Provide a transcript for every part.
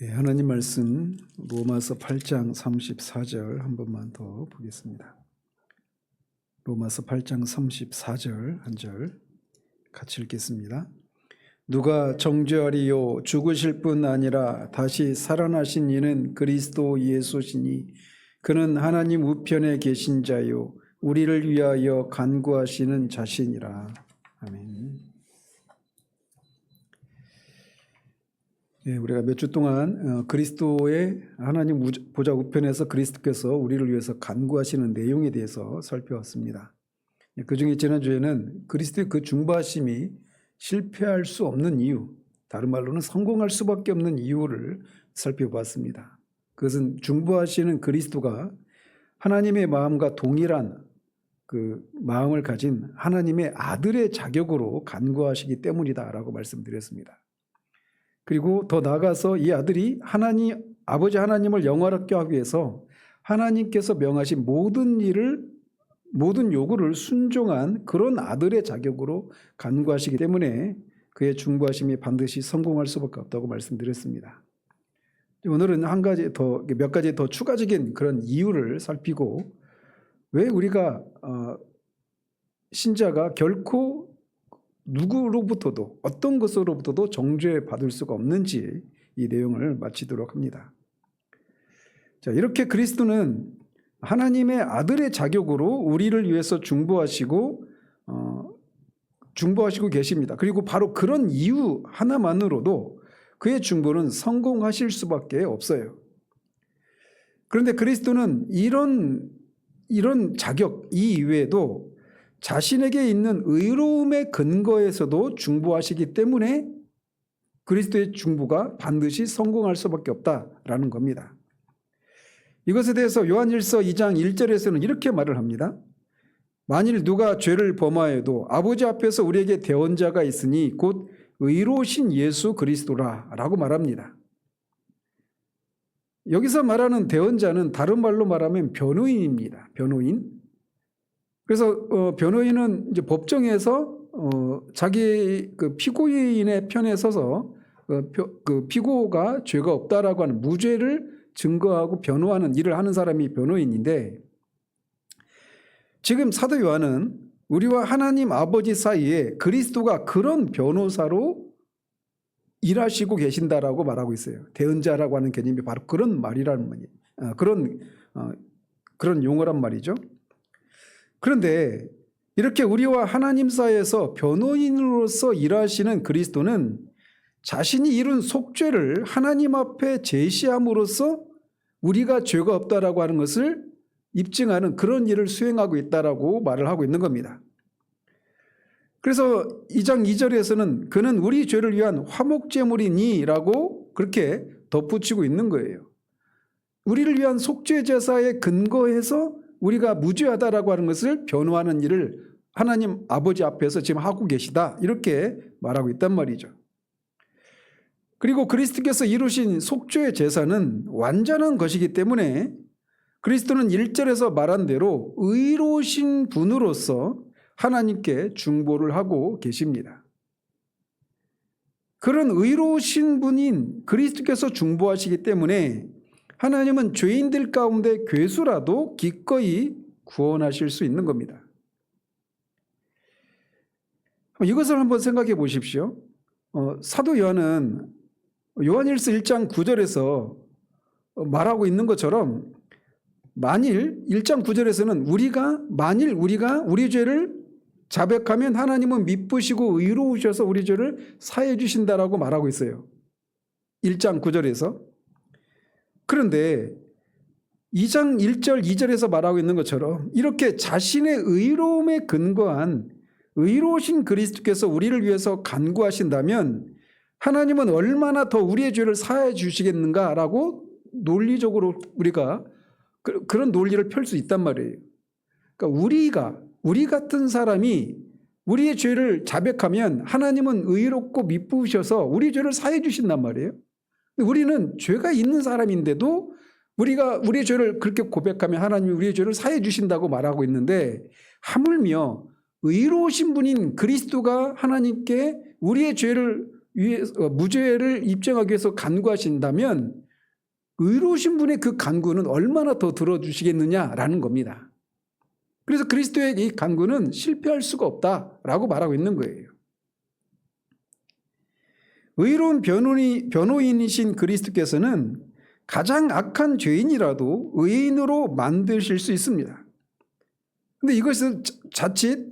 하나님 말씀 로마서 8장 34절 한 번만 더 보겠습니다. 로마서 8장 34절 한 절 같이 읽겠습니다. 누가 정죄하리요? 죽으실 뿐 아니라 다시 살아나신 이는 그리스도 예수시니 그는 하나님 우편에 계신 자요 우리를 위하여 간구하시는 자신이라. 아멘. 우리가 몇 주 동안 그리스도의 하나님 보좌 우편에서 그리스도께서 우리를 위해서 간구하시는 내용에 대해서 살펴왔습니다. 그중에 지난주에는 그리스도의 그 중보하심이 실패할 수 없는 이유, 다른 말로는 성공할 수밖에 없는 이유를 살펴봤습니다. 그것은 중보하시는 그리스도가 하나님의 마음과 동일한 그 마음을 가진 하나님의 아들의 자격으로 간구하시기 때문이다라고 말씀드렸습니다. 그리고 더 나아가서 이 아들이 아버지 하나님을 영화롭게 하기 위해서 하나님께서 명하신 모든 요구를 순종한 그런 아들의 자격으로 간구하시기 때문에 그의 중보하심이 반드시 성공할 수밖에 없다고 말씀드렸습니다. 오늘은 몇 가지 더 추가적인 그런 이유를 살피고 왜 우리가 신자가 결코 누구로부터도 어떤 것으로부터도 정죄받을 수가 없는지 이 내용을 마치도록 합니다. 자, 이렇게 그리스도는 하나님의 아들의 자격으로 우리를 위해서 중보하시고 계십니다. 그리고 바로 그런 이유 하나만으로도 그의 중보는 성공하실 수밖에 없어요. 그런데 그리스도는 이런 자격 이외에도 자신에게 있는 의로움의 근거에서도 중보하시기 때문에 그리스도의 중보가 반드시 성공할 수밖에 없다라는 겁니다. 이것에 대해서 요한일서 2장 1절에서는 이렇게 말을 합니다. 만일 누가 죄를 범하여도 아버지 앞에서 우리에게 대언자가 있으니 곧 의로우신 예수 그리스도라 라고 말합니다. 여기서 말하는 대언자는 다른 말로 말하면 변호인입니다. 변호인. 그래서 변호인은 이제 법정에서 자기 그 피고인의 편에 서서 그 피고가 죄가 없다라고 하는 무죄를 증거하고 변호하는 일을 하는 사람이 변호인인데, 지금 사도 요한은 우리와 하나님 아버지 사이에 그리스도가 그런 변호사로 일하시고 계신다라고 말하고 있어요. 대언자라고 하는 개념이 바로 그런 말이라는 말이에요. 그런 용어란 말이죠. 그런데 이렇게 우리와 하나님 사이에서 변호인으로서 일하시는 그리스도는 자신이 이룬 속죄를 하나님 앞에 제시함으로써 우리가 죄가 없다라고 하는 것을 입증하는 그런 일을 수행하고 있다라고 말을 하고 있는 겁니다. 그래서 2장 2절에서는 그는 우리 죄를 위한 화목제물이니라고 그렇게 덧붙이고 있는 거예요. 우리를 위한 속죄 제사에 근거해서 우리가 무죄하다라고 하는 것을 변호하는 일을 하나님 아버지 앞에서 지금 하고 계시다, 이렇게 말하고 있단 말이죠. 그리고 그리스도께서 이루신 속죄 제사는 완전한 것이기 때문에 그리스도는 1절에서 말한 대로 의로우신 분으로서 하나님께 중보를 하고 계십니다. 그런 의로우신 분인 그리스도께서 중보하시기 때문에 하나님은 죄인들 가운데 괴수라도 기꺼이 구원하실 수 있는 겁니다. 이것을 한번 생각해 보십시오. 사도 요한은 요한일서 1장 9절에서 말하고 있는 것처럼 만일 1장 9절에서는 만일 우리가 우리 죄를 자백하면 하나님은 미쁘시고 의로우셔서 우리 죄를 사해 주신다라고 말하고 있어요. 1장 9절에서. 그런데 2장 1절 2절에서 말하고 있는 것처럼 이렇게 자신의 의로움에 근거한 의로우신 그리스도께서 우리를 위해서 간구하신다면 하나님은 얼마나 더 우리의 죄를 사해 주시겠는가라고 논리적으로 우리가 그런 논리를 펼 수 있단 말이에요. 그러니까 우리 같은 사람이 우리의 죄를 자백하면 하나님은 의롭고 미쁘셔서 우리 죄를 사해 주신단 말이에요. 우리는 죄가 있는 사람인데도 우리가 우리의 죄를 그렇게 고백하면 하나님이 우리의 죄를 사해 주신다고 말하고 있는데, 하물며 의로우신 분인 그리스도가 하나님께 우리의 죄를 무죄를 입증하기 위해서 간구하신다면 의로우신 분의 그 간구는 얼마나 더 들어주시겠느냐라는 겁니다. 그래서 그리스도의 이 간구는 실패할 수가 없다라고 말하고 있는 거예요. 의로운 변호인이신 그리스도께서는 가장 악한 죄인이라도 의인으로 만드실 수 있습니다. 근데 이것은 자칫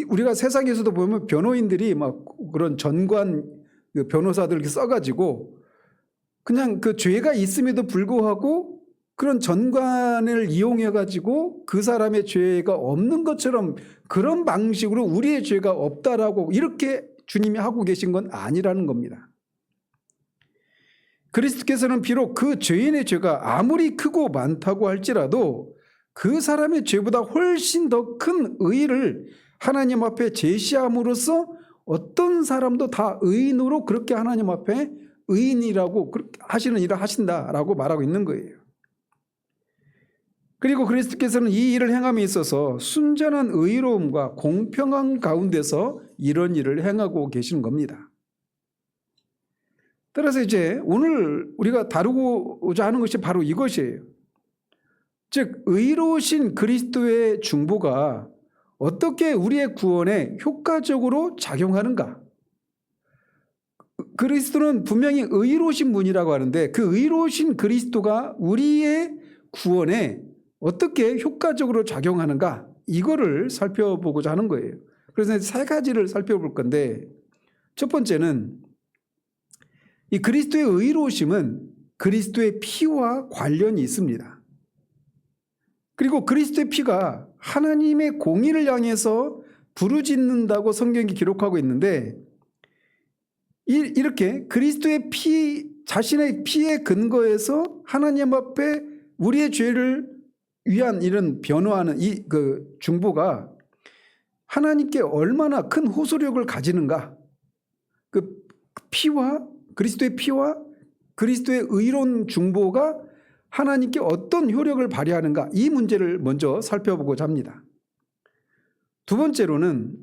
우리가 세상에서도 보면 변호인들이 막 그런 전관 변호사들 이렇게 써가지고 그냥 그 죄가 있음에도 불구하고 그런 전관을 이용해가지고 그 사람의 죄가 없는 것처럼 그런 방식으로 우리의 죄가 없다라고 이렇게 주님이 하고 계신 건 아니라는 겁니다. 그리스도께서는 비록 그 죄인의 죄가 아무리 크고 많다고 할지라도 그 사람의 죄보다 훨씬 더 큰 의의를 하나님 앞에 제시함으로써 어떤 사람도 다 의인으로 그렇게 하나님 앞에 의인이라고 하시는 일을 하신다라고 말하고 있는 거예요. 그리고 그리스도께서는 이 일을 행함에 있어서 순전한 의로움과 공평한 가운데서 이런 일을 행하고 계시는 겁니다. 따라서 이제 오늘 우리가 다루고자 하는 것이 바로 이것이에요. 즉 의로우신 그리스도의 중보가 어떻게 우리의 구원에 효과적으로 작용하는가? 그리스도는 분명히 의로우신 분이라고 하는데 그 의로우신 그리스도가 우리의 구원에 어떻게 효과적으로 작용하는가? 이거를 살펴보고자 하는 거예요. 그래서 세 가지를 살펴볼 건데 첫 번째는 이 그리스도의 의로우심은 그리스도의 피와 관련이 있습니다. 그리고 그리스도의 피가 하나님의 공의를 향해서 부르짖는다고 성경이 기록하고 있는데 이렇게 그리스도의 피, 자신의 피에 근거해서 하나님 앞에 우리의 죄를 위한 이런 변호하는 이 중보가 하나님께 얼마나 큰 호소력을 가지는가? 그 피와 그리스도의 피와 그리스도의 의로운 중보가 하나님께 어떤 효력을 발휘하는가? 이 문제를 먼저 살펴보고자 합니다. 두 번째로는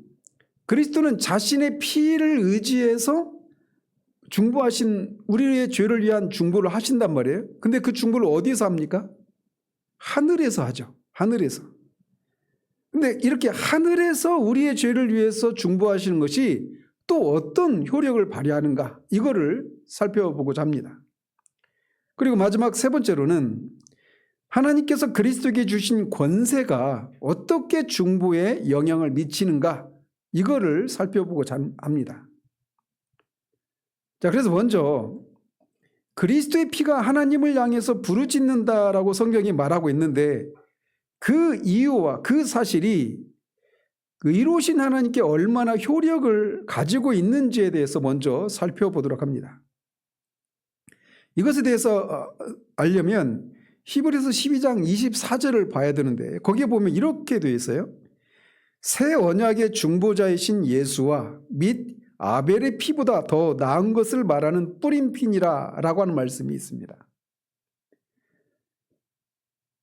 그리스도는 자신의 피를 의지해서 중보하신 우리의 죄를 위한 중보를 하신단 말이에요. 근데 그 중보를 어디서 합니까? 하늘에서 하죠. 하늘에서. 근데 이렇게 하늘에서 우리의 죄를 위해서 중보하시는 것이 또 어떤 효력을 발휘하는가? 이거를 살펴보고자 합니다. 그리고 마지막 세 번째로는 하나님께서 그리스도에게 주신 권세가 어떻게 중보에 영향을 미치는가? 이거를 살펴보고자 합니다. 자, 그래서 먼저 그리스도의 피가 하나님을 향해서 부르짖는다라고 성경이 말하고 있는데 그 이유와 그 사실이 의로우신 하나님께 얼마나 효력을 가지고 있는지에 대해서 먼저 살펴보도록 합니다. 이것에 대해서 알려면 히브리서 12장 24절을 봐야 되는데 거기에 보면 이렇게 되어 있어요. 새 언약의 중보자이신 예수와 및 아벨의 피보다 더 나은 것을 말하는 뿌린 피니라 라고 하는 말씀이 있습니다.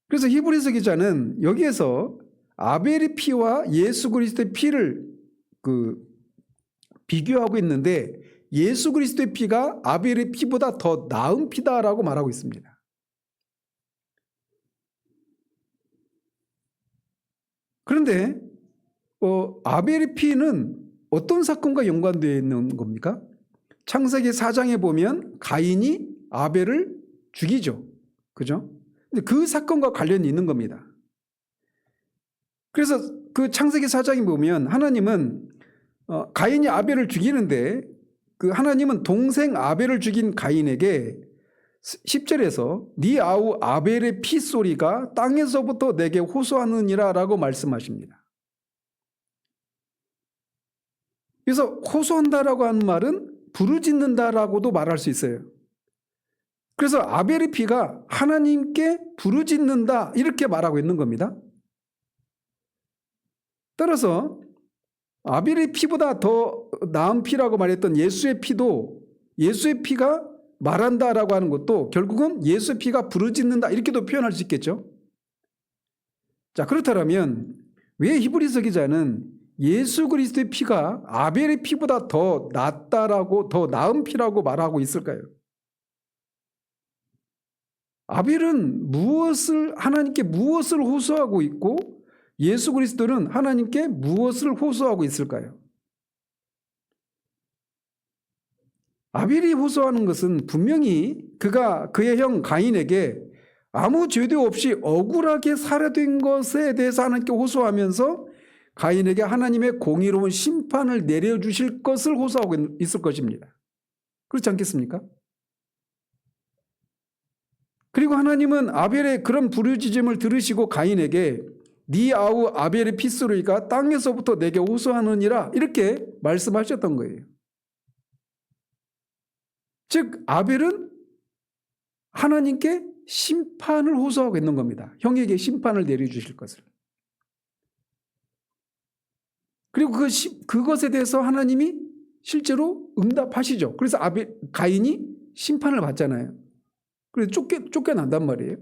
그래서 히브리서 기자는 여기에서 아벨의 피와 예수 그리스도의 피를 비교하고 있는데 예수 그리스도의 피가 아벨의 피보다 더 나은 피다라고 말하고 있습니다. 그런데 아벨의 피는 어떤 사건과 연관되어 있는 겁니까? 창세기 4장에 보면 가인이 아벨을 죽이죠. 그죠? 그 사건과 관련이 있는 겁니다. 그래서 그 창세기 4장에 보면 하나님은 가인이 아벨을 죽이는데 그 하나님은 동생 아벨을 죽인 가인에게 10절에서 네 아우 아벨의 피 소리가 땅에서부터 내게 호소하느니라 라고 말씀하십니다. 그래서 호소한다라고 하는 말은 부르짖는다라고도 말할 수 있어요. 그래서 아벨의 피가 하나님께 부르짖는다 이렇게 말하고 있는 겁니다. 따라서 아벨의 피보다 더 나은 피라고 말했던 예수의 피도 예수의 피가 말한다라고 하는 것도 결국은 예수의 피가 부르짖는다 이렇게도 표현할 수 있겠죠. 자, 그렇다면 왜 히브리서 기자는 예수 그리스도의 피가 아벨의 피보다 더 낫다라고, 더 나은 피라고 말하고 있을까요? 아벨은 하나님께 무엇을 호소하고 있고 예수 그리스도는 하나님께 무엇을 호소하고 있을까요? 아벨이 호소하는 것은 분명히 그가 그의 형 가인에게 아무 죄도 없이 억울하게 살해된 것에 대해서 하나님께 호소하면서 가인에게 하나님의 공의로운 심판을 내려주실 것을 호소하고 있을 것입니다. 그렇지 않겠습니까? 그리고 하나님은 아벨의 그런 부르짖음을 들으시고 가인에게 네 아우 아벨의 핏소리가 땅에서부터 내게 호소하느니라 이렇게 말씀하셨던 거예요. 즉 아벨은 하나님께 심판을 호소하고 있는 겁니다. 형에게 심판을 내려주실 것을. 그리고 그것에 대해서 하나님이 실제로 응답하시죠. 그래서 가인이 심판을 받잖아요. 그래서 쫓겨난단 말이에요.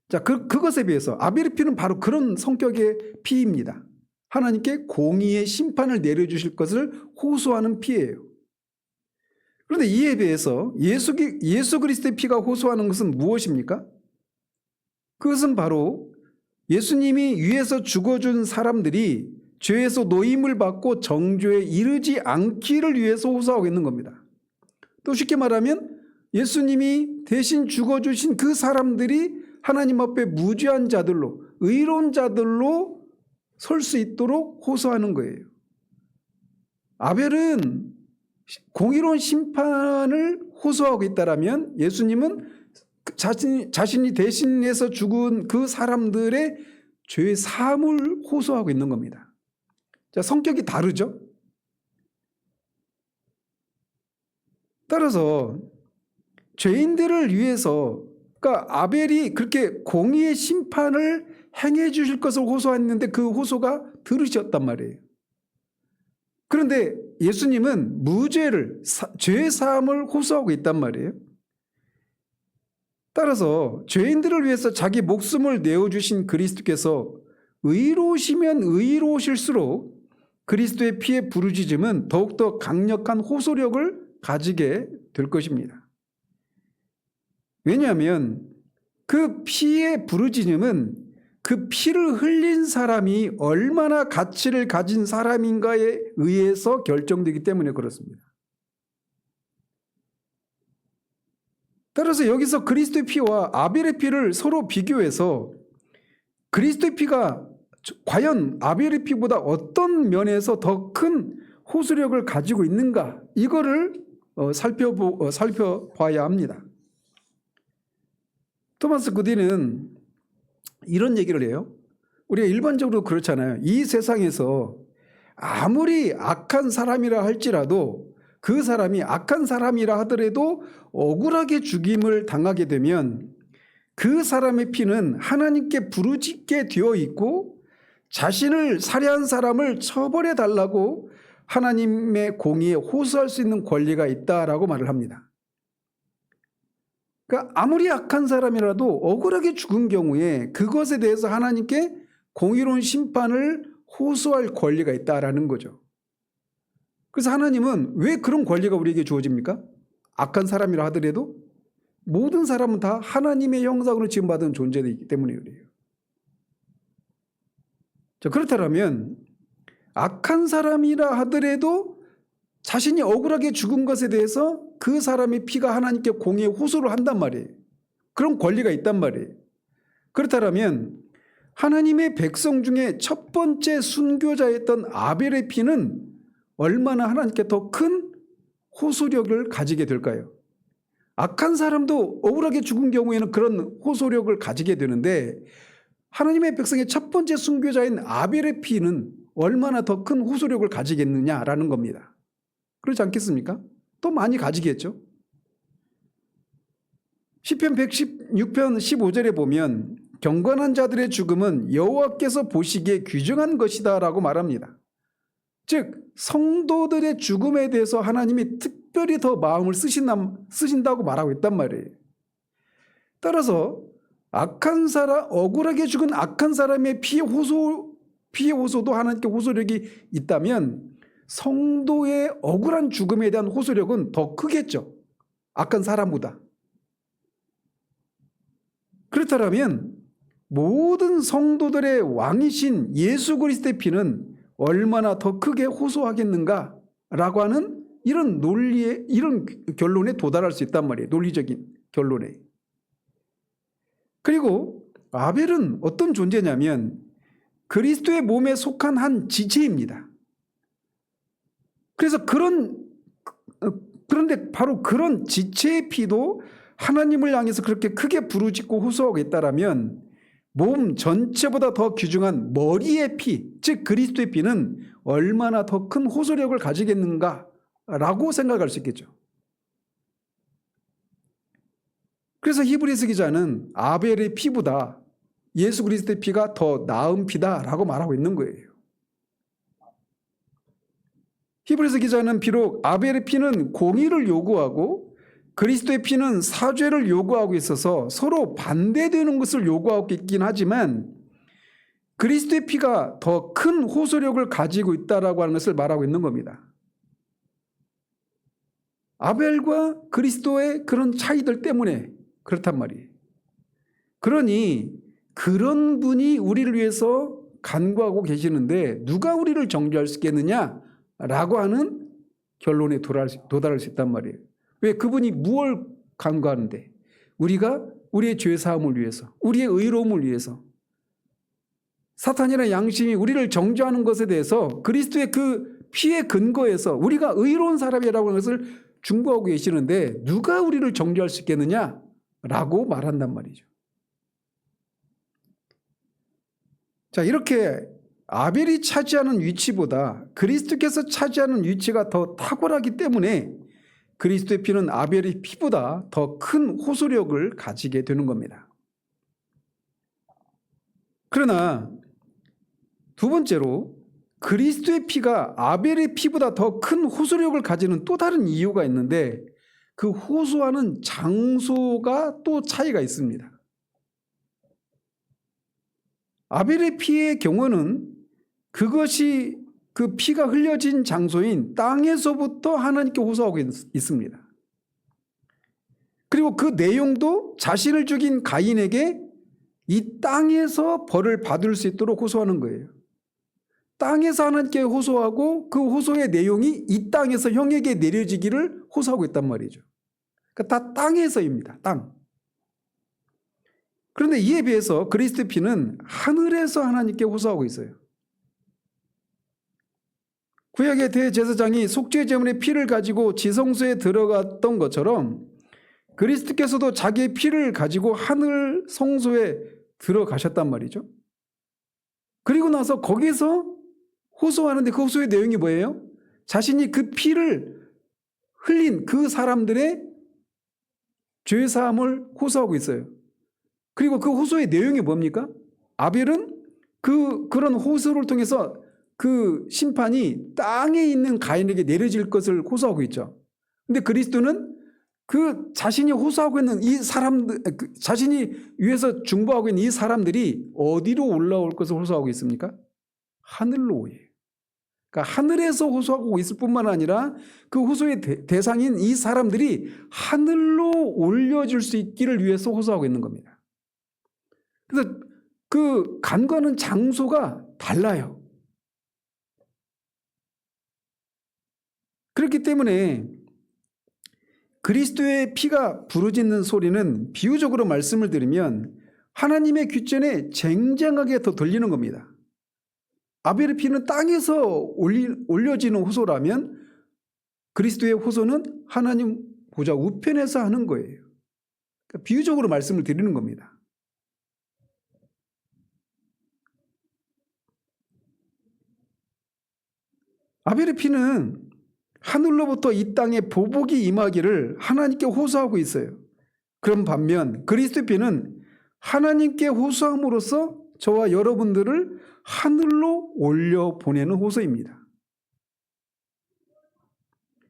자, 그것에 비해서 아벨의 피는 바로 그런 성격의 피입니다. 하나님께 공의의 심판을 내려주실 것을 호소하는 피예요. 그런데 이에 비해서 예수 그리스도의 피가 호소하는 것은 무엇입니까? 그것은 바로 예수님이 위에서 죽어준 사람들이 죄에서 노임을 받고 정죄에 이르지 않기를 위해서 호소하고 있는 겁니다. 또 쉽게 말하면 예수님이 대신 죽어주신 그 사람들이 하나님 앞에 무죄한 자들로, 의로운 자들로 설 수 있도록 호소하는 거예요. 아벨은 공의로운 심판을 호소하고 있다라면 예수님은 자신이 대신해서 죽은 그 사람들의 죄 사함을 호소하고 있는 겁니다. 자, 성격이 다르죠? 따라서 죄인들을 위해서, 그러니까 아벨이 그렇게 공의의 심판을 행해 주실 것을 호소했는데 그 호소가 들으셨단 말이에요. 그런데 예수님은 무죄를, 죄 사함을 호소하고 있단 말이에요. 따라서 죄인들을 위해서 자기 목숨을 내어주신 그리스도께서 의로우시면 의로우실수록 그리스도의 피의 부르짖음은 더욱더 강력한 호소력을 가지게 될 것입니다. 왜냐하면 그 피의 부르짖음은 그 피를 흘린 사람이 얼마나 가치를 가진 사람인가에 의해서 결정되기 때문에 그렇습니다. 따라서 여기서 그리스도의 피와 아벨의 피를 서로 비교해서 그리스도의 피가 과연 아벨의 피보다 어떤 면에서 더 큰 호소력을 가지고 있는가, 이거를 살펴봐야 합니다. 토마스 구디는 이런 얘기를 해요. 우리가 일반적으로 그렇잖아요. 이 세상에서 아무리 악한 사람이라 할지라도 그 사람이 악한 사람이라 하더라도 억울하게 죽임을 당하게 되면 그 사람의 피는 하나님께 부르짖게 되어 있고 자신을 살해한 사람을 처벌해 달라고 하나님의 공의에 호소할 수 있는 권리가 있다라고 말을 합니다. 그러니까 아무리 악한 사람이라도 억울하게 죽은 경우에 그것에 대해서 하나님께 공의로운 심판을 호소할 권리가 있다라는 거죠. 그래서 하나님은 왜 그런 권리가 우리에게 주어집니까? 악한 사람이라 하더라도 모든 사람은 다 하나님의 형상으로 지음받은 존재이기 때문에 그래요. 자, 그렇다면 악한 사람이라 하더라도 자신이 억울하게 죽은 것에 대해서 그 사람의 피가 하나님께 공의의 호소를 한단 말이에요. 그런 권리가 있단 말이에요. 그렇다면 하나님의 백성 중에 첫 번째 순교자였던 아벨의 피는 얼마나 하나님께 더 큰 호소력을 가지게 될까요? 악한 사람도 억울하게 죽은 경우에는 그런 호소력을 가지게 되는데 하나님의 백성의 첫 번째 순교자인 아벨의 피는 얼마나 더 큰 호소력을 가지겠느냐라는 겁니다. 그렇지 않겠습니까? 또 많이 가지겠죠. 시편 116편 15절에 보면 경건한 자들의 죽음은 여호와께서 보시기에 귀중한 것이다 라고 말합니다. 즉 성도들의 죽음에 대해서 하나님이 특별히 더 마음을 쓰신다고 말하고 있단 말이에요. 따라서 억울하게 죽은 악한 사람의 피의 피의 호소도 하나님께 호소력이 있다면 성도의 억울한 죽음에 대한 호소력은 더 크겠죠. 악한 사람보다. 그렇다면 모든 성도들의 왕이신 예수 그리스도의 피는 얼마나 더 크게 호소하겠는가라고 하는 이런 논리에, 이런 결론에 도달할 수 있단 말이에요. 논리적인 결론에. 그리고 아벨은 어떤 존재냐면 그리스도의 몸에 속한 한 지체입니다. 그래서 그런데 바로 그런 지체의 피도 하나님을 향해서 그렇게 크게 부르짖고 호소하고 있다라면 몸 전체보다 더 귀중한 머리의 피, 즉 그리스도의 피는 얼마나 더 큰 호소력을 가지겠는가라고 생각할 수 있겠죠. 그래서 히브리서 기자는 아벨의 피보다 예수 그리스도의 피가 더 나은 피다라고 말하고 있는 거예요. 히브리서 기자는 비록 아벨의 피는 공의를 요구하고 그리스도의 피는 사죄를 요구하고 있어서 서로 반대되는 것을 요구하고 있긴 하지만 그리스도의 피가 더 큰 호소력을 가지고 있다라고 하는 것을 말하고 있는 겁니다. 아벨과 그리스도의 그런 차이들 때문에 그렇단 말이에요. 그러니 그런 분이 우리를 위해서 간구하고 계시는데 누가 우리를 정죄할 수 있겠느냐라고 하는 결론에 도달할 수 있단 말이에요. 왜? 그분이 무엇을 간구하는데? 우리가 우리의 죄 사함을 위해서, 우리의 의로움을 위해서, 사탄이나 양심이 우리를 정죄하는 것에 대해서 그리스도의 그 피의 근거에서 우리가 의로운 사람이라고 하는 것을 중보하고 계시는데 누가 우리를 정죄할 수 있겠느냐라고 말한단 말이죠. 자, 이렇게 아벨이 차지하는 위치보다 그리스도께서 차지하는 위치가 더 탁월하기 때문에 그리스도의 피는 아벨의 피보다 더 큰 호소력을 가지게 되는 겁니다. 그러나 두 번째로 그리스도의 피가 아벨의 피보다 더 큰 호소력을 가지는 또 다른 이유가 있는데 그 호소하는 장소가 또 차이가 있습니다. 아벨의 피의 경우는 그것이 그 피가 흘려진 장소인 땅에서부터 하나님께 호소하고 있습니다. 그리고 그 내용도 자신을 죽인 가인에게 이 땅에서 벌을 받을 수 있도록 호소하는 거예요. 땅에서 하나님께 호소하고 그 호소의 내용이 이 땅에서 형에게 내려지기를 호소하고 있단 말이죠. 그러니까 다 땅에서입니다. 땅. 그런데 이에 비해서 그리스도의 피는 하늘에서 하나님께 호소하고 있어요. 구약의 대제사장이 속죄 제물의 피를 가지고 지성소에 들어갔던 것처럼 그리스도께서도 자기의 피를 가지고 하늘 성소에 들어가셨단 말이죠. 그리고 나서 거기서 호소하는데 그 호소의 내용이 뭐예요? 자신이 그 피를 흘린 그 사람들의 죄사함을 호소하고 있어요. 그리고 그 호소의 내용이 뭡니까? 아벨은 그런 호소를 통해서 그 심판이 땅에 있는 가인에게 내려질 것을 호소하고 있죠. 근데 그리스도는 그 자신이 호소하고 있는 이 사람들, 자신이 위해서 중보하고 있는 이 사람들이 어디로 올라올 것을 호소하고 있습니까? 하늘로 오예요. 그러니까 하늘에서 호소하고 있을 뿐만 아니라 그 호소의 대상인 이 사람들이 하늘로 올려질 수 있기를 위해서 호소하고 있는 겁니다. 그래서 그 간구하는 장소가 달라요. 그렇기 때문에 그리스도의 피가 부르짖는 소리는 비유적으로 말씀을 드리면 하나님의 귓전에 쟁쟁하게 더 들리는 겁니다. 아벨의 피는 땅에서 올려지는 호소라면 그리스도의 호소는 하나님 보좌 우편에서 하는 거예요. 그러니까 비유적으로 말씀을 드리는 겁니다. 아벨의 피는 하늘로부터 이 땅에 보복이 임하기를 하나님께 호소하고 있어요. 그런 반면 그리스도의 피는 하나님께 호소함으로써 저와 여러분들을 하늘로 올려보내는 호소입니다.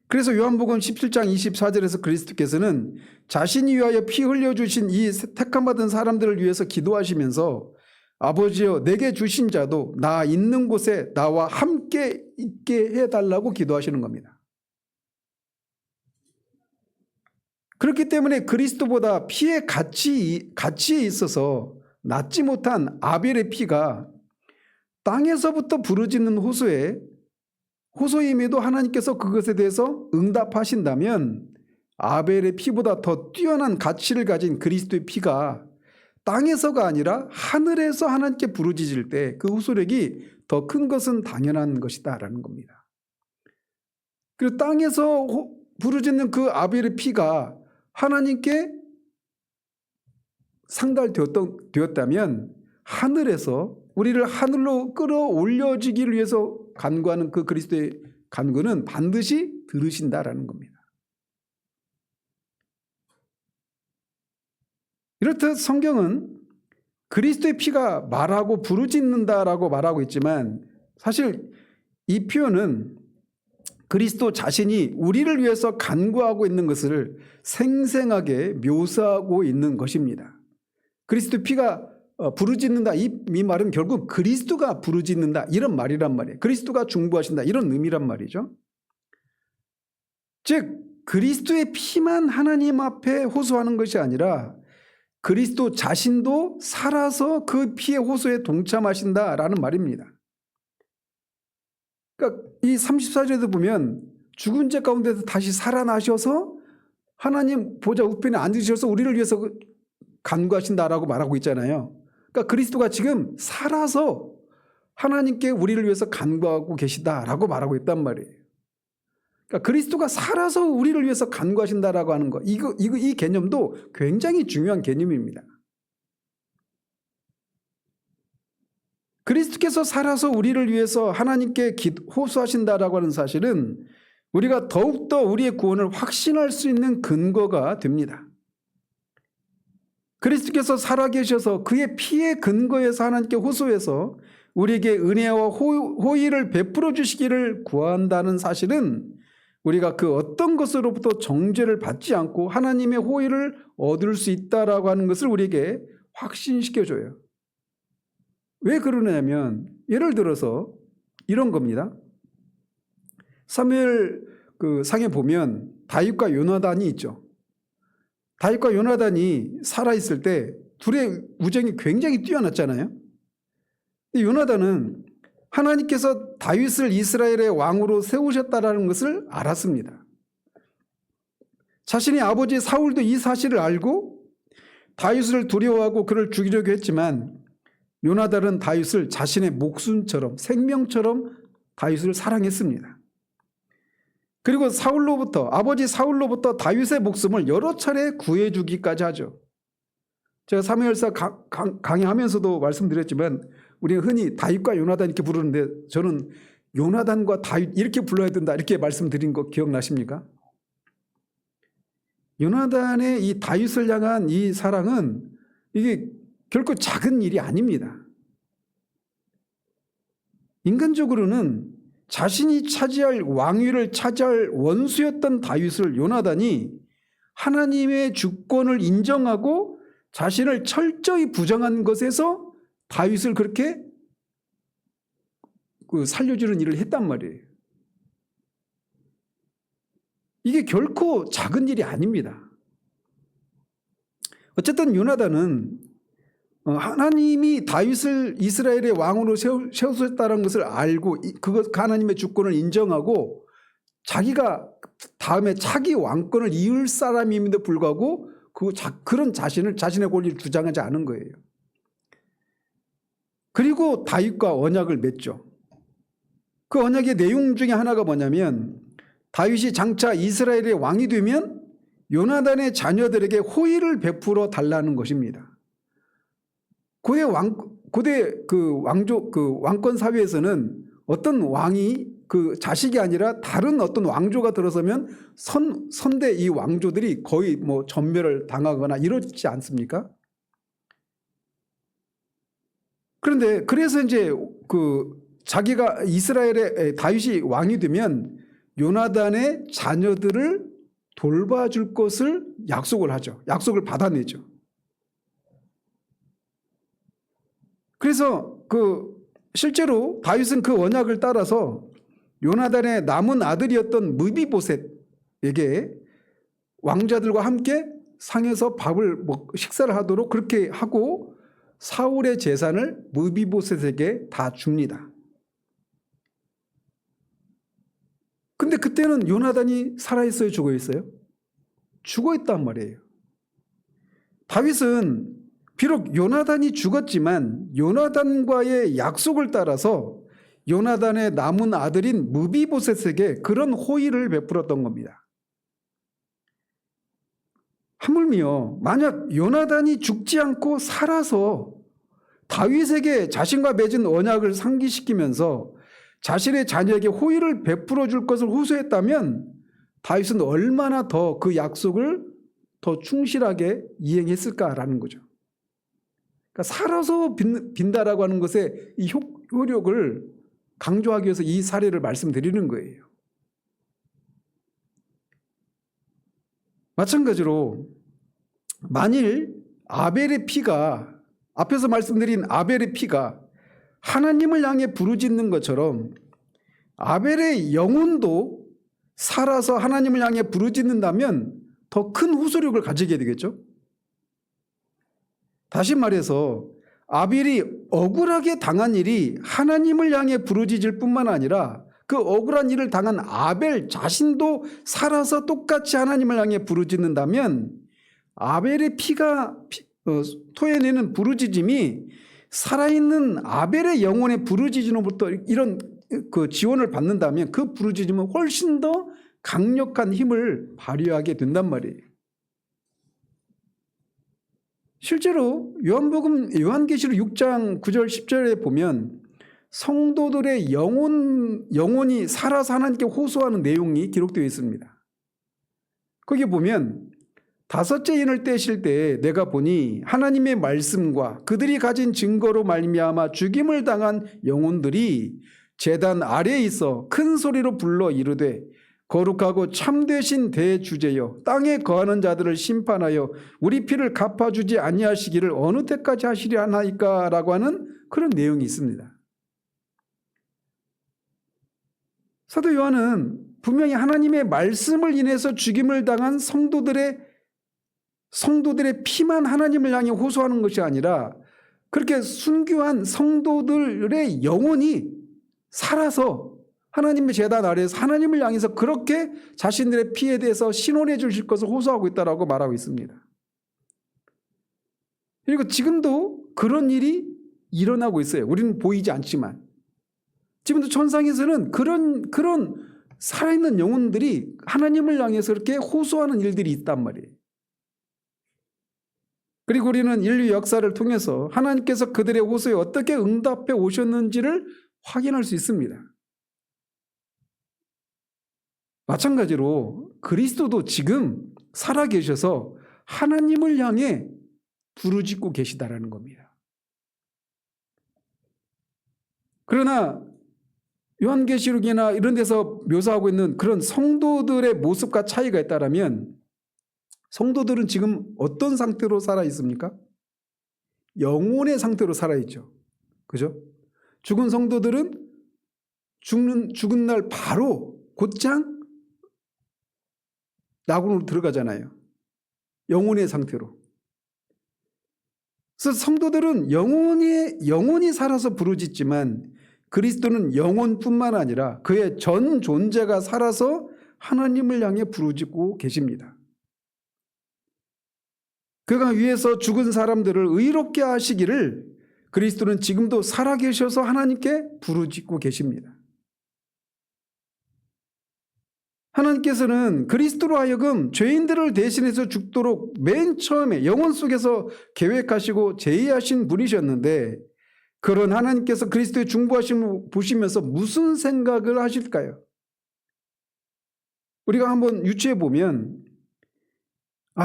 그래서 요한복음 17장 24절에서 그리스도께서는 자신이 위하여 피 흘려주신 이 택함받은 사람들을 위해서 기도하시면서 아버지여 내게 주신 자도 나 있는 곳에 나와 함께 있게 해달라고 기도하시는 겁니다. 그렇기 때문에 그리스도보다 피의 가치에 있어서 낫지 못한 아벨의 피가 땅에서부터 부르짖는 호소임에도 하나님께서 그것에 대해서 응답하신다면 아벨의 피보다 더 뛰어난 가치를 가진 그리스도의 피가 땅에서가 아니라 하늘에서 하나님께 부르짖을 때 그 호소력이 더 큰 것은 당연한 것이다라는 겁니다. 그리고 땅에서 부르짖는 그 아벨의 피가 하나님께 상달되었다면 하늘에서 우리를 하늘로 끌어올려지기를 위해서 간구하는 그 그리스도의 간구는 반드시 들으신다라는 겁니다. 이렇듯 성경은 그리스도의 피가 말하고 부르짖는다라고 말하고 있지만 사실 이 표현은 그리스도 자신이 우리를 위해서 간구하고 있는 것을 생생하게 묘사하고 있는 것입니다. 그리스도 피가 부르짖는다 이 말은 결국 그리스도가 부르짖는다 이런 말이란 말이에요. 그리스도가 중보하신다 이런 의미란 말이죠. 즉 그리스도의 피만 하나님 앞에 호소하는 것이 아니라 그리스도 자신도 살아서 그 피의 호소에 동참하신다라는 말입니다. 그러니까 이 34절에도 보면 죽은 자 가운데서 다시 살아나셔서 하나님 보좌 우편에 앉으셔서 우리를 위해서 간구하신다라고 말하고 있잖아요. 그러니까 그리스도가 지금 살아서 하나님께 우리를 위해서 간구하고 계시다라고 말하고 있단 말이에요. 그러니까 그리스도가 살아서 우리를 위해서 간구하신다라고 하는 거, 이 개념도 굉장히 중요한 개념입니다. 그리스도께서 살아서 우리를 위해서 하나님께 호소하신다라고 하는 사실은 우리가 더욱더 우리의 구원을 확신할 수 있는 근거가 됩니다. 그리스도께서 살아계셔서 그의 피의 근거에서 하나님께 호소해서 우리에게 은혜와 호의를 베풀어 주시기를 구한다는 사실은 우리가 그 어떤 것으로부터 정죄를 받지 않고 하나님의 호의를 얻을 수 있다라고 하는 것을 우리에게 확신시켜줘요. 왜 그러냐면 예를 들어서 이런 겁니다. 사무엘 그 상에 보면 다윗과 요나단이 있죠. 다윗과 요나단이 살아있을 때 둘의 우정이 굉장히 뛰어났잖아요. 요나단은 하나님께서 다윗을 이스라엘의 왕으로 세우셨다라는 것을 알았습니다. 자신의 아버지 사울도 이 사실을 알고 다윗을 두려워하고 그를 죽이려고 했지만 요나단은 다윗을 자신의 목숨처럼 생명처럼 다윗을 사랑했습니다. 그리고 아버지 사울로부터 다윗의 목숨을 여러 차례 구해주기까지 하죠. 제가 사무엘사 강의하면서도 말씀드렸지만 우리가 흔히 다윗과 요나단 이렇게 부르는데 저는 요나단과 다윗 이렇게 불러야 된다 이렇게 말씀드린 거 기억나십니까? 요나단의 이 다윗을 향한 이 사랑은 이게 결코 작은 일이 아닙니다. 인간적으로는 자신이 차지할 왕위를 차지할 원수였던 다윗을 요나단이 하나님의 주권을 인정하고 자신을 철저히 부정한 것에서 다윗을 그렇게 살려주는 일을 했단 말이에요. 이게 결코 작은 일이 아닙니다. 어쨌든 요나단은 하나님이 다윗을 이스라엘의 왕으로 세우셨다는 것을 알고 그 하나님의 주권을 인정하고 자기가 다음에 차기 왕권을 이을 사람임에도 불구하고 그런 자신의 권리를 주장하지 않은 거예요. 그리고 다윗과 언약을 맺죠. 그 언약의 내용 중에 하나가 뭐냐면 다윗이 장차 이스라엘의 왕이 되면 요나단의 자녀들에게 호의를 베풀어 달라는 것입니다. 고대 왕권 사회에서는 어떤 왕이 그 자식이 아니라 다른 어떤 왕조가 들어서면 선대 이 왕조들이 거의 뭐 전멸을 당하거나 이러지 않습니까? 그런데 그래서 이제 자기가 이스라엘의 다윗이 왕이 되면 요나단의 자녀들을 돌봐줄 것을 약속을 하죠. 약속을 받아내죠. 그래서 그래서 실제로 다윗은 그 언약을 따라서 요나단의 남은 아들이었던 무비보셋에게 왕자들과 함께 상에서 식사를 하도록 그렇게 하고 사울의 재산을 무비보셋에게 다 줍니다. 근데 그때는 요나단이 살아있어요, 죽어있어요? 죽어있단 말이에요. 다윗은 비록 요나단이 죽었지만 요나단과의 약속을 따라서 요나단의 남은 아들인 무비보셋에게 그런 호의를 베풀었던 겁니다. 하물며 만약 요나단이 죽지 않고 살아서 다윗에게 자신과 맺은 언약을 상기시키면서 자신의 자녀에게 호의를 베풀어 줄 것을 호소했다면 다윗은 얼마나 더 그 약속을 더 충실하게 이행했을까라는 거죠. 그러니까 살아서 빈다라고 하는 것의 이 효력을 강조하기 위해서 이 사례를 말씀드리는 거예요. 마찬가지로 만일 아벨의 피가, 앞에서 말씀드린 아벨의 피가 하나님을 향해 부르짖는 것처럼 아벨의 영혼도 살아서 하나님을 향해 부르짖는다면 더 큰 호소력을 가지게 되겠죠. 다시 말해서 아벨이 억울하게 당한 일이 하나님을 향해 부르짖을 뿐만 아니라 그 억울한 일을 당한 아벨 자신도 살아서 똑같이 하나님을 향해 부르짖는다면 아벨의 피가 토해내는 부르짖음이 살아있는 아벨의 영혼의 부르짖음으로부터 이런 지원을 받는다면 그 부르짖음은 훨씬 더 강력한 힘을 발휘하게 된단 말이에요. 실제로 요한계시록 6장 9절 10절에 보면 성도들의 영혼이 살아서 하나님께 호소하는 내용이 기록되어 있습니다. 거기 보면 다섯째 인을 떼실 때 내가 보니 하나님의 말씀과 그들이 가진 증거로 말미암아 죽임을 당한 영혼들이 제단 아래에 있어 큰 소리로 불러 이르되 거룩하고 참되신 대주제여 땅에 거하는 자들을 심판하여 우리 피를 갚아주지 아니하시기를 어느 때까지 하시리 하나이까 라고 하는 그런 내용이 있습니다. 사도 요한은 분명히 하나님의 말씀을 인해서 죽임을 당한 성도들의 피만 하나님을 향해 호소하는 것이 아니라 그렇게 순교한 성도들의 영혼이 살아서 하나님의 제단 아래에서 하나님을 향해서 그렇게 자신들의 피에 대해서 신원해 주실 것을 호소하고 있다고 말하고 있습니다. 그리고 지금도 그런 일이 일어나고 있어요. 우리는 보이지 않지만 지금도 천상에서는 그런 살아있는 영혼들이 하나님을 향해서 그렇게 호소하는 일들이 있단 말이에요. 그리고 우리는 인류 역사를 통해서 하나님께서 그들의 호소에 어떻게 응답해 오셨는지를 확인할 수 있습니다. 마찬가지로 그리스도도 지금 살아계셔서 하나님을 향해 부르짖고 계시다라는 겁니다. 그러나 요한계시록이나 이런 데서 묘사하고 있는 그런 성도들의 모습과 차이가 있다면 성도들은 지금 어떤 상태로 살아 있습니까? 영혼의 상태로 살아 있죠. 그죠? 죽은 성도들은 죽은 날 바로 곧장 낙원으로 들어가잖아요. 영혼의 상태로. 그래서 성도들은 영혼이 살아서 부르짖지만 그리스도는 영혼뿐만 아니라 그의 전 존재가 살아서 하나님을 향해 부르짖고 계십니다. 그가 위에서 죽은 사람들을 의롭게 하시기를 그리스도는 지금도 살아계셔서 하나님께 부르짖고 계십니다. 하나님께서는 그리스도로 하여금 죄인들을 대신해서 죽도록 맨 처음에 영혼 속에서 계획하시고 제의하신 분이셨는데 그런 하나님께서 그리스도의 중보하심을 보시면서 무슨 생각을 하실까요? 우리가 한번 유추해 보면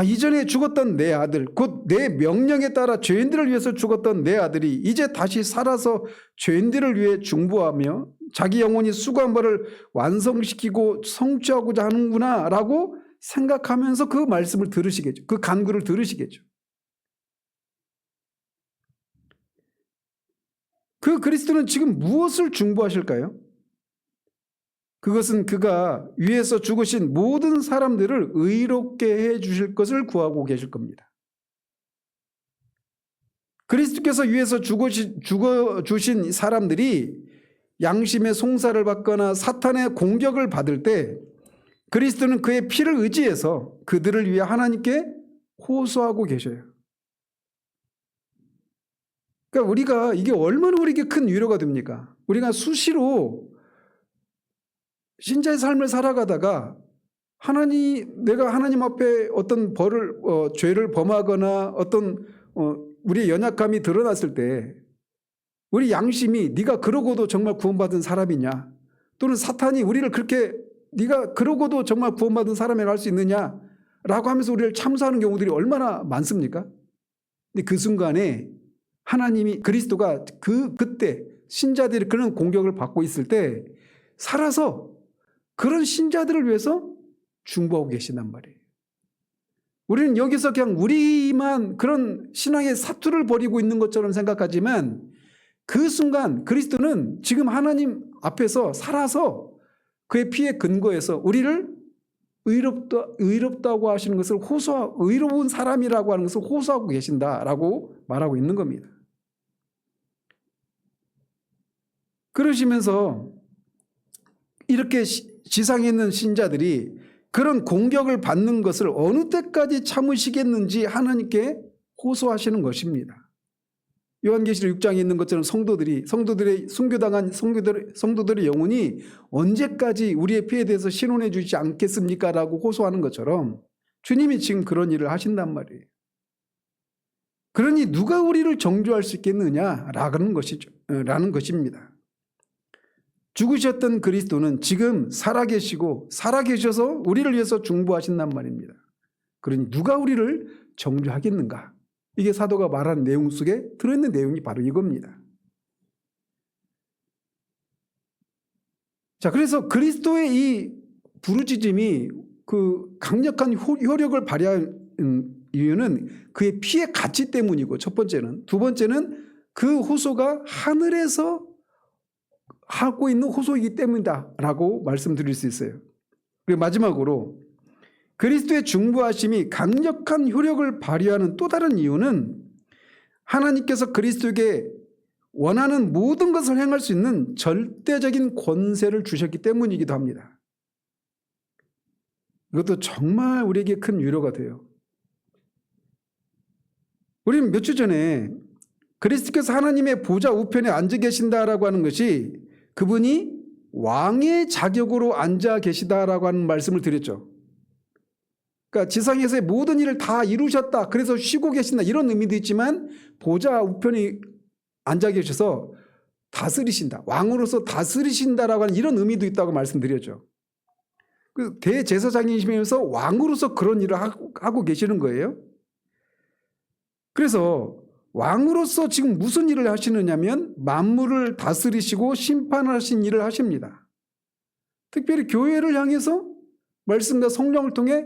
이전에 죽었던 내 아들, 곧 내 명령에 따라 죄인들을 위해서 죽었던 내 아들이 이제 다시 살아서 죄인들을 위해 중보하며 자기 영혼이 수고한 바를 완성시키고 성취하고자 하는구나 라고 생각하면서 그 말씀을 들으시겠죠. 그 간구를 들으시겠죠. 그 그리스도는 지금 무엇을 중보하실까요? 그것은 그가 위에서 죽으신 모든 사람들을 의롭게 해 주실 것을 구하고 계실 겁니다. 그리스도께서 위에서 죽어주신 사람들이 양심의 송사를 받거나 사탄의 공격을 받을 때 그리스도는 그의 피를 의지해서 그들을 위해 하나님께 호소하고 계셔요. 그러니까 우리가 이게 얼마나 우리에게 큰 위로가 됩니까? 우리가 수시로 신자의 삶을 살아가다가 내가 하나님 앞에 어떤 죄를 범하거나 어떤 우리의 연약함이 드러났을 때 우리 양심이 네가 그러고도 정말 구원받은 사람이냐, 또는 사탄이 우리를 그렇게 네가 그러고도 정말 구원받은 사람이라고 할 수 있느냐라고 하면서 우리를 참소하는 경우들이 얼마나 많습니까? 근데 그 순간에 하나님이, 그리스도가 그때 신자들이 그런 공격을 받고 있을 때 살아서 그런 신자들을 위해서 중보하고 계신단 말이에요. 우리는 여기서 그냥 우리만 그런 신앙의 사투를 벌이고 있는 것처럼 생각하지만 그 순간 그리스도는 지금 하나님 앞에서 살아서 그의 피에 근거해서 우리를 의롭다고 하시는 것을 의로운 사람이라고 하는 것을 호소하고 계신다라고 말하고 있는 겁니다. 그러시면서 이렇게 지상에 있는 신자들이 그런 공격을 받는 것을 어느 때까지 참으시겠는지 하나님께 호소하시는 것입니다. 요한계시록 6장에 있는 것처럼 성도들의 순교당한 성도들의 영혼이 언제까지 우리의 피에 대해서 신원해 주지 않겠습니까? 라고 호소하는 것처럼 주님이 지금 그런 일을 하신단 말이에요. 그러니 누가 우리를 정죄할 수 있겠느냐라는 것입니다. 죽으셨던 그리스도는 지금 살아계셔서 우리를 위해서 중보하신단 말입니다. 그러니 누가 우리를 정죄하겠는가? 이게 사도가 말하는 내용 속에 들어있는 내용이 바로 이겁니다. 자, 그래서 그리스도의 이 부르짖음이 그 강력한 효력을 발휘한 이유는 그의 피의 가치 때문이고, 첫 번째는. 두 번째는 그 호소가 하늘에서 하고 있는 호소이기 때문이다라고 말씀드릴 수 있어요. 그리고 마지막으로 그리스도의 중보하심이 강력한 효력을 발휘하는 또 다른 이유는 하나님께서 그리스도에게 원하는 모든 것을 행할 수 있는 절대적인 권세를 주셨기 때문이기도 합니다. 이것도 정말 우리에게 큰 위로가 돼요. 우리는 몇 주 전에 그리스도께서 하나님의 보좌 우편에 앉아 계신다라고 하는 것이 그분이 왕의 자격으로 앉아 계시다라고 하는 말씀을 드렸죠. 그러니까 지상에서의 모든 일을 다 이루셨다, 그래서 쉬고 계신다, 이런 의미도 있지만 보좌 우편에 앉아 계셔서 다스리신다, 왕으로서 다스리신다라고 하는 이런 의미도 있다고 말씀드렸죠. 그 대제사장이시면서 왕으로서 그런 일을 하고 계시는 거예요. 그래서 왕으로서 지금 무슨 일을 하시느냐면 만물을 다스리시고 심판하신 일을 하십니다. 특별히 교회를 향해서 말씀과 성령을 통해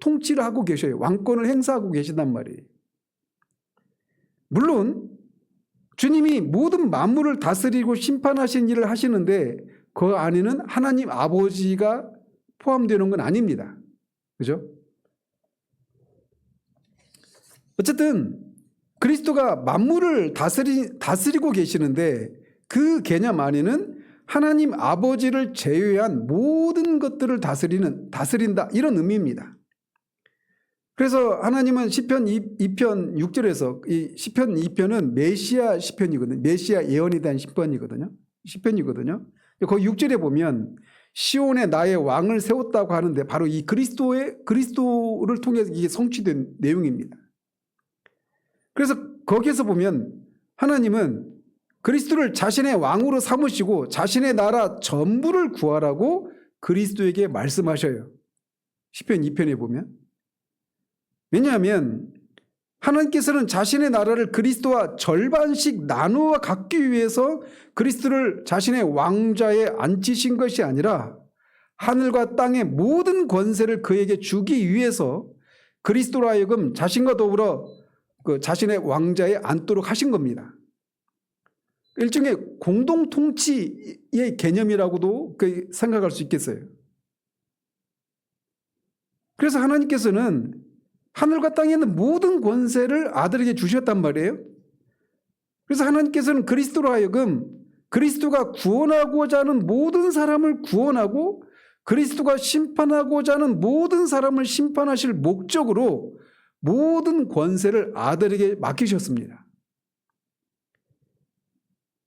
통치를 하고 계셔요. 왕권을 행사하고 계시단 말이에요. 물론 주님이 모든 만물을 다스리고 심판하신 일을 하시는데 그 안에는 하나님 아버지가 포함되는 건 아닙니다. 그죠? 어쨌든 그리스도가 만물을 다스리고 계시는데 그 개념 안에는 하나님 아버지를 제외한 모든 것들을 다스린다, 이런 의미입니다. 그래서 하나님은 시편 2편 6절에서, 이 시편 2편은 메시아 시편이거든요. 메시아 예언에 대한 시편이거든요. 거기 6절에 보면 시온에 나의 왕을 세웠다고 하는데 바로 이 그리스도를 통해서 이게 성취된 내용입니다. 그래서 거기에서 보면 하나님은 그리스도를 자신의 왕으로 삼으시고 자신의 나라 전부를 구하라고 그리스도에게 말씀하셔요. 시편 2편에 보면. 왜냐하면 하나님께서는 자신의 나라를 그리스도와 절반씩 나누어 갖기 위해서 그리스도를 자신의 왕좌에 앉히신 것이 아니라 하늘과 땅의 모든 권세를 그에게 주기 위해서 그리스도로 하여금 자신과 더불어 자신의 왕좌에 앉도록 하신 겁니다. 일종의 공동통치의 개념이라고도 생각할 수 있겠어요. 그래서 하나님께서는 하늘과 땅에 있는 모든 권세를 아들에게 주셨단 말이에요. 그래서 하나님께서는 그리스도로 하여금 그리스도가 구원하고자 하는 모든 사람을 구원하고 그리스도가 심판하고자 하는 모든 사람을 심판하실 목적으로 모든 권세를 아들에게 맡기셨습니다.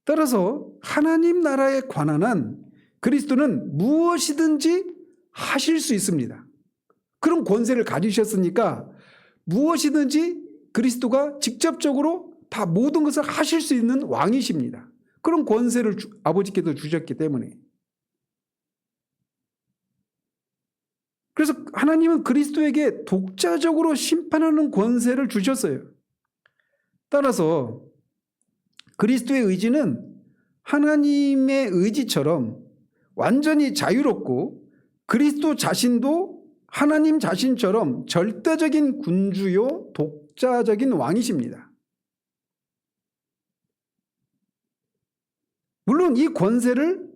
따라서 하나님 나라에 관한 한 그리스도는 무엇이든지 하실 수 있습니다. 그런 권세를 가지셨으니까 무엇이든지 그리스도가 직접적으로 다 모든 것을 하실 수 있는 왕이십니다. 그런 권세를 아버지께서 주셨기 때문에. 그래서 하나님은 그리스도에게 독자적으로 심판하는 권세를 주셨어요. 따라서 그리스도의 의지는 하나님의 의지처럼 완전히 자유롭고 그리스도 자신도 하나님 자신처럼 절대적인 군주요 독자적인 왕이십니다. 물론 이 권세를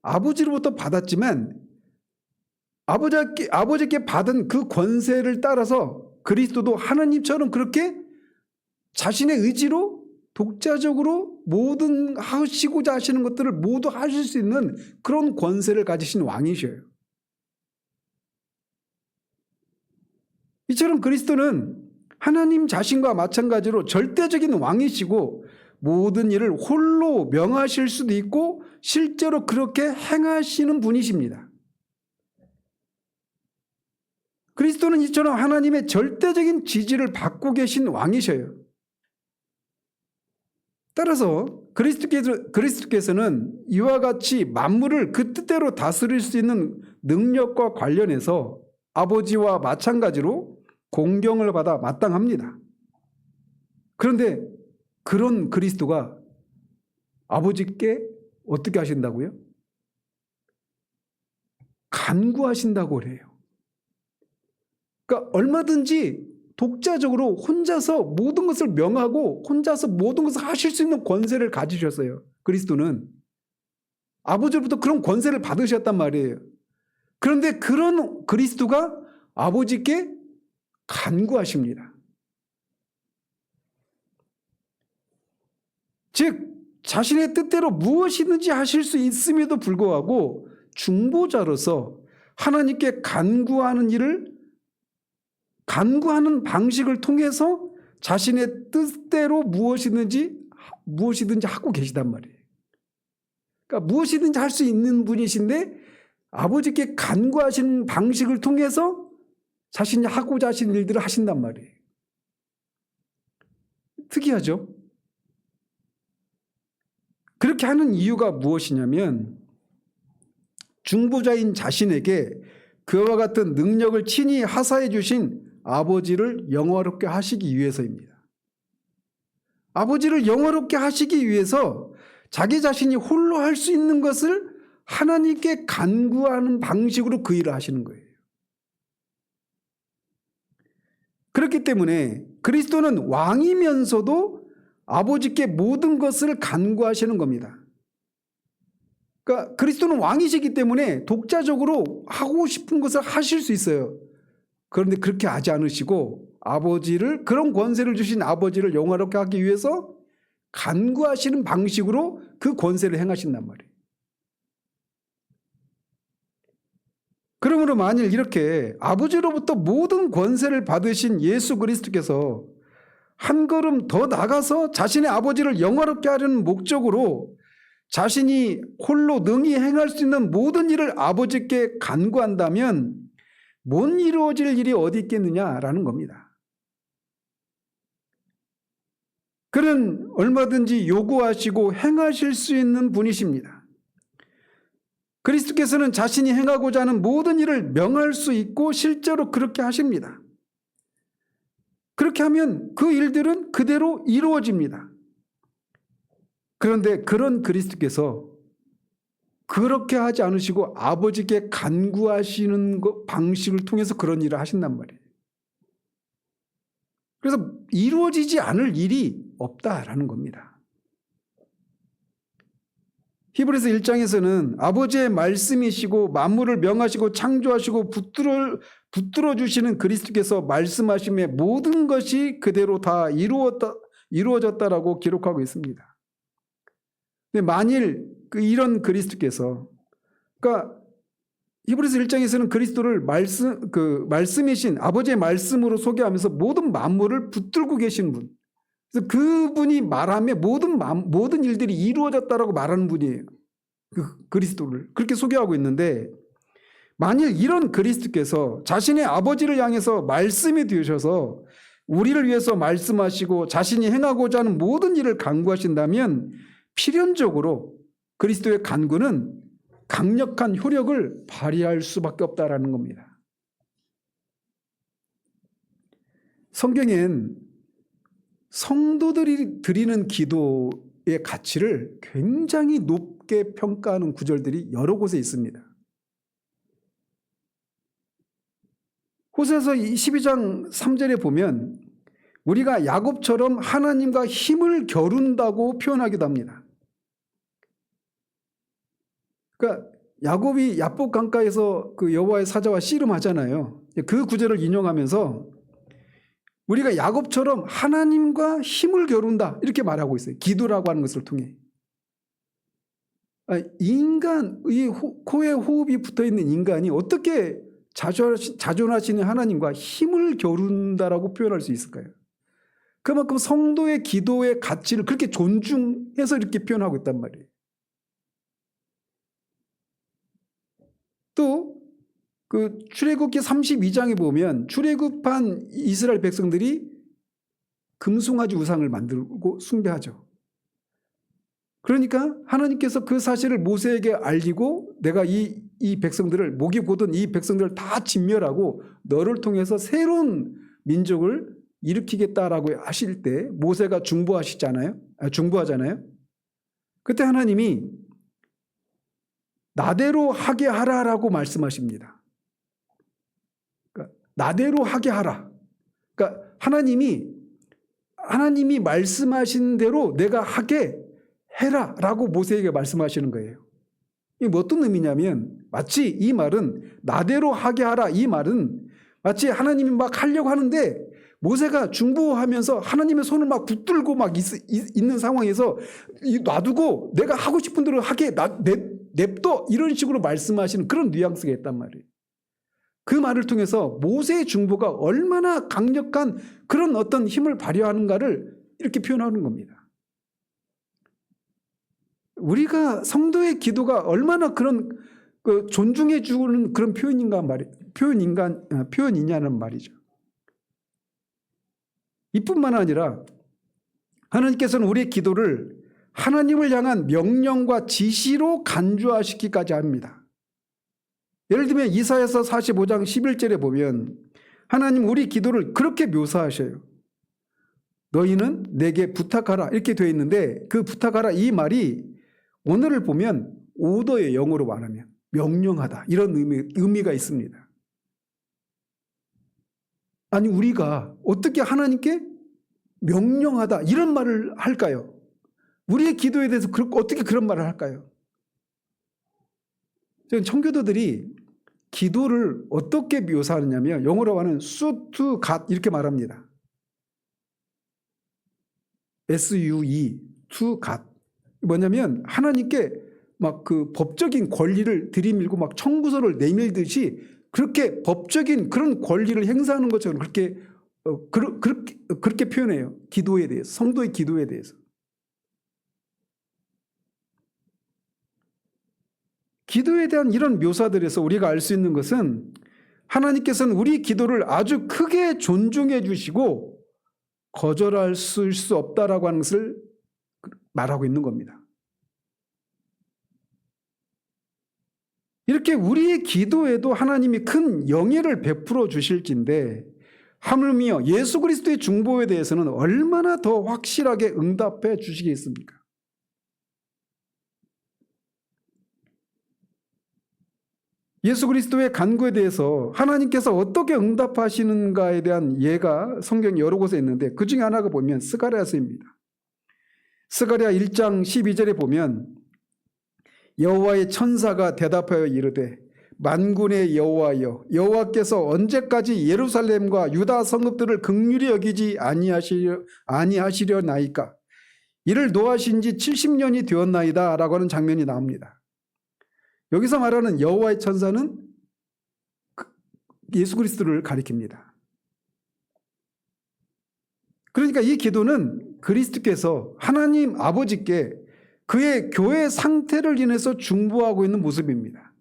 아버지로부터 받았지만 아버지께 받은 그 권세를 따라서 그리스도도 하나님처럼 그렇게 자신의 의지로 독자적으로 모든 하시고자 하시는 것들을 모두 하실 수 있는 그런 권세를 가지신 왕이셔요. 이처럼 그리스도는 하나님 자신과 마찬가지로 절대적인 왕이시고 모든 일을 홀로 명하실 수도 있고 실제로 그렇게 행하시는 분이십니다. 그리스도는 이처럼 하나님의 절대적인 지지를 받고 계신 왕이셔요. 따라서 그리스도께서는 이와 같이 만물을 그 뜻대로 다스릴 수 있는 능력과 관련해서 아버지와 마찬가지로 공경을 받아 마땅합니다. 그런데 그런 그리스도가 아버지께 어떻게 하신다고요? 간구하신다고 그래요. 그러니까 얼마든지 독자적으로 혼자서 모든 것을 명하고 혼자서 모든 것을 하실 수 있는 권세를 가지셨어요. 그리스도는 아버지로부터 그런 권세를 받으셨단 말이에요. 그런데 그런 그리스도가 아버지께 간구하십니다. 즉 자신의 뜻대로 무엇이든지 하실 수 있음에도 불구하고 중보자로서 하나님께 간구하는 방식을 통해서 자신의 뜻대로 무엇이든지 하고 계시단 말이에요. 그러니까 무엇이든지 할 수 있는 분이신데 아버지께 간구하시는 방식을 통해서 자신이 하고자 하시는 일들을 하신단 말이에요. 특이하죠? 그렇게 하는 이유가 무엇이냐면 중보자인 자신에게 그와 같은 능력을 친히 하사해 주신 아버지를 영화롭게 하시기 위해서입니다. 아버지를 영화롭게 하시기 위해서 자기 자신이 홀로 할 수 있는 것을 하나님께 간구하는 방식으로 그 일을 하시는 거예요. 그렇기 때문에 그리스도는 왕이면서도 아버지께 모든 것을 간구하시는 겁니다. 그러니까 그리스도는 왕이시기 때문에 독자적으로 하고 싶은 것을 하실 수 있어요. 그런데 그렇게 하지 않으시고 그런 권세를 주신 아버지를 영화롭게 하기 위해서 간구하시는 방식으로 그 권세를 행하신단 말이에요. 그러므로 만일 이렇게 아버지로부터 모든 권세를 받으신 예수 그리스도께서 한 걸음 더 나가서 자신의 아버지를 영화롭게 하려는 목적으로 자신이 홀로 능히 행할 수 있는 모든 일을 아버지께 간구한다면 못 이루어질 일이 어디 있겠느냐라는 겁니다. 그는 얼마든지 요구하시고 행하실 수 있는 분이십니다. 그리스도께서는 자신이 행하고자 하는 모든 일을 명할 수 있고 실제로 그렇게 하십니다. 그렇게 하면 그 일들은 그대로 이루어집니다. 그런데 그런 그리스도께서 그렇게 하지 않으시고 아버지께 간구하시는 방식을 통해서 그런 일을 하신단 말이에요. 그래서 이루어지지 않을 일이 없다라는 겁니다. 히브리서 1장에서는 아버지의 말씀이시고 만물을 명하시고 창조하시고 붙들어 주시는 그리스도께서 말씀하심에 모든 것이 그대로 다 이루어졌다라고 기록하고 있습니다. 근데 만일 이런 그리스도께서, 그러니까 히브리서 1장에서는 그리스도를 말씀이신 아버지의 말씀으로 소개하면서 모든 만물을 붙들고 계신 분, 그래서 그분이 말하며 모든 일들이 이루어졌다라고 말하는 분이에요. 그 그리스도를 그렇게 소개하고 있는데, 만일 이런 그리스도께서 자신의 아버지를 향해서 말씀이 되셔서 우리를 위해서 말씀하시고 자신이 행하고자 하는 모든 일을 간구하신다면 필연적으로 그리스도의 간구는 강력한 효력을 발휘할 수밖에 없다라는 겁니다. 성경엔 성도들이 드리는 기도의 가치를 굉장히 높게 평가하는 구절들이 여러 곳에 있습니다. 호세아서 12장 3절에 보면 우리가 야곱처럼 하나님과 힘을 겨룬다고 표현하기도 합니다. 그러니까 야곱이 야복 강가에서 그 여호와의 사자와 씨름하잖아요. 그 구절을 인용하면서 우리가 야곱처럼 하나님과 힘을 겨룬다 이렇게 말하고 있어요. 기도라고 하는 것을 통해. 인간의 코에 호흡이 붙어있는 인간이 어떻게 자존하시는 하나님과 힘을 겨룬다라고 표현할 수 있을까요? 그만큼 성도의 기도의 가치를 그렇게 존중해서 이렇게 표현하고 있단 말이에요. 또 그 출애굽기 32장에 보면 출애굽한 이스라엘 백성들이 금송아지 우상을 만들고 숭배하죠. 그러니까 하나님께서 그 사실을 모세에게 알리고 내가 이 백성들을, 목이 곧은 이 백성들을 다 진멸하고 너를 통해서 새로운 민족을 일으키겠다라고 하실 때 모세가 중보하잖아요. 그때 하나님이 나대로 하게 하라라고 말씀하십니다. 그러니까 나대로 하게 하라. 그러니까 하나님이 말씀하신 대로 내가 하게 해라라고 모세에게 말씀하시는 거예요. 이게 어떤 의미냐면 마치 이 말은 나대로 하게 하라, 이 말은 마치 하나님이 막 하려고 하는데 모세가 중보하면서 하나님의 손을 막 붙들고 막 있는 상황에서 놔두고 내가 하고 싶은 대로 하게 냅둬 이런 식으로 말씀하시는 그런 뉘앙스가 있단 말이에요. 그 말을 통해서 모세의 중보가 얼마나 강력한 그런 어떤 힘을 발휘하는가를 이렇게 표현하는 겁니다. 우리가 성도의 기도가 얼마나 그런 존중해 주는 그런 표현이냐는 말이죠. 이뿐만 아니라 하나님께서는 우리의 기도를 하나님을 향한 명령과 지시로 간주화시키기까지 합니다. 예를 들면 이사야서 45장 11절에 보면 하나님 우리 기도를 그렇게 묘사하셔요. 너희는 내게 부탁하라 이렇게 되어 있는데 그 부탁하라 이 말이 오늘을 보면 오더의 영어로 말하면 명령하다 이런 의미가 있습니다. 아니 우리가 어떻게 하나님께 명령하다 이런 말을 할까요? 우리의 기도에 대해서 어떻게 그런 말을 할까요? 청교도들이 기도를 어떻게 묘사하느냐면 영어로 하는 SUE to God 이렇게 말합니다. SUE to God. 뭐냐면 하나님께 막 그 법적인 권리를 들이밀고 막 청구서를 내밀듯이 그렇게 법적인 그런 권리를 행사하는 것처럼 그렇게 표현해요. 기도에 대해서, 성도의 기도에 대해서. 기도에 대한 이런 묘사들에서 우리가 알 수 있는 것은 하나님께서는 우리 기도를 아주 크게 존중해 주시고 거절할 수 없다라고 하는 것을 말하고 있는 겁니다. 이렇게 우리의 기도에도 하나님이 큰 영예를 베풀어 주실진데 하물며 예수 그리스도의 중보에 대해서는 얼마나 더 확실하게 응답해 주시겠습니까? 예수 그리스도의 간구에 대해서 하나님께서 어떻게 응답하시는가에 대한 예가 성경 여러 곳에 있는데 그 중에 하나가 보면 스가랴서입니다. 스가랴 1장 12절에 보면 여호와의 천사가 대답하여 이르되 만군의 여호와여, 여호와께서 언제까지 예루살렘과 유다 성읍들을 긍휼히 여기지 아니하시려나이까? 이를 노하신 지 70년이 되었나이다 라고 하는 장면이 나옵니다. 여기서 말하는 여호와의 천사는 예수 그리스도를 가리킵니다. 그러니까 이 기도는 그리스도께서 하나님 아버지께 그의 교회 상태를 인해서 중보하고 있는 모습입니다.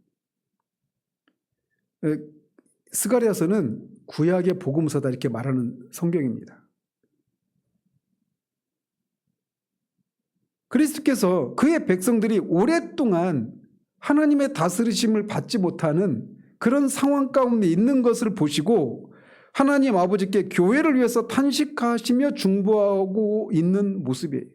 스가랴서는 구약의 복음서다 이렇게 말하는 성경입니다. 그리스도께서 그의 백성들이 오랫동안 하나님의 다스리심을 받지 못하는 그런 상황 가운데 있는 것을 보시고 하나님 아버지께 교회를 위해서 탄식하시며 중보하고 있는 모습이에요.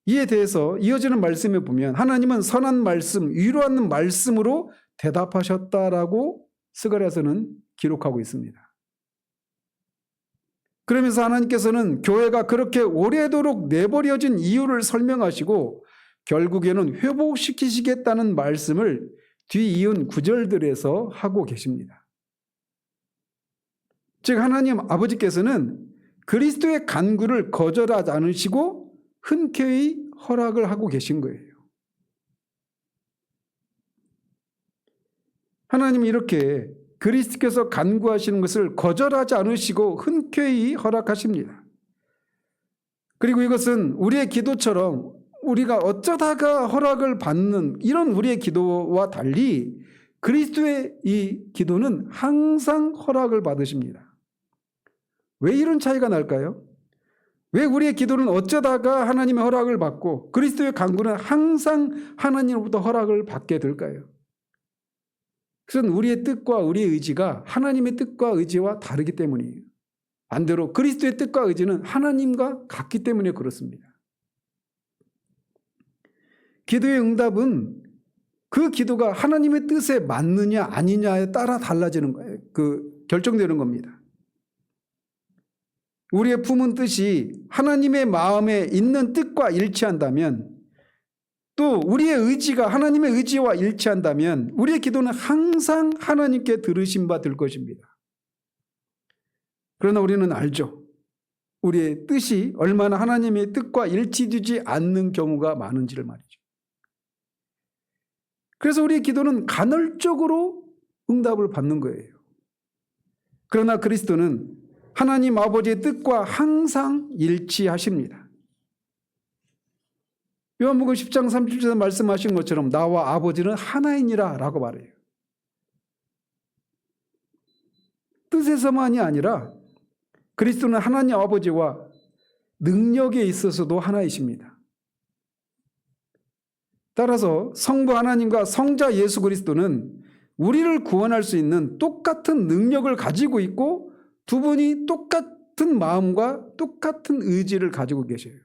이에 대해서 이어지는 말씀에 보면 하나님은 선한 말씀, 위로하는 말씀으로 대답하셨다라고 스가랴서는 기록하고 있습니다. 그러면서 하나님께서는 교회가 그렇게 오래도록 내버려진 이유를 설명하시고 결국에는 회복시키시겠다는 말씀을 뒤이은 구절들에서 하고 계십니다. 즉 하나님 아버지께서는 그리스도의 간구를 거절하지 않으시고 흔쾌히 허락을 하고 계신 거예요. 하나님이 이렇게 그리스도께서 간구하시는 것을 거절하지 않으시고 흔쾌히 허락하십니다. 그리고 이것은 우리의 기도처럼 우리가 어쩌다가 허락을 받는 이런 우리의 기도와 달리 그리스도의 이 기도는 항상 허락을 받으십니다. 왜 이런 차이가 날까요? 왜 우리의 기도는 어쩌다가 하나님의 허락을 받고 그리스도의 간구는 항상 하나님으로부터 허락을 받게 될까요? 그것은 우리의 뜻과 우리의 의지가 하나님의 뜻과 의지와 다르기 때문이에요. 반대로 그리스도의 뜻과 의지는 하나님과 같기 때문에 그렇습니다. 기도의 응답은 그 기도가 하나님의 뜻에 맞느냐 아니냐에 따라 달라지는 거예요. 결정되는 겁니다. 우리의 품은 뜻이 하나님의 마음에 있는 뜻과 일치한다면 또 우리의 의지가 하나님의 의지와 일치한다면 우리의 기도는 항상 하나님께 들으심 바 될 것입니다. 그러나 우리는 알죠. 우리의 뜻이 얼마나 하나님의 뜻과 일치되지 않는 경우가 많은지를 말이죠. 그래서 우리의 기도는 간헐적으로 응답을 받는 거예요. 그러나 그리스도는 하나님 아버지의 뜻과 항상 일치하십니다. 요한복음 10장 37절에 말씀하신 것처럼 나와 아버지는 하나이니라 라고 말해요. 뜻에서만이 아니라 그리스도는 하나님 아버지와 능력에 있어서도 하나이십니다. 따라서 성부 하나님과 성자 예수 그리스도는 우리를 구원할 수 있는 똑같은 능력을 가지고 있고 두 분이 똑같은 마음과 똑같은 의지를 가지고 계셔요.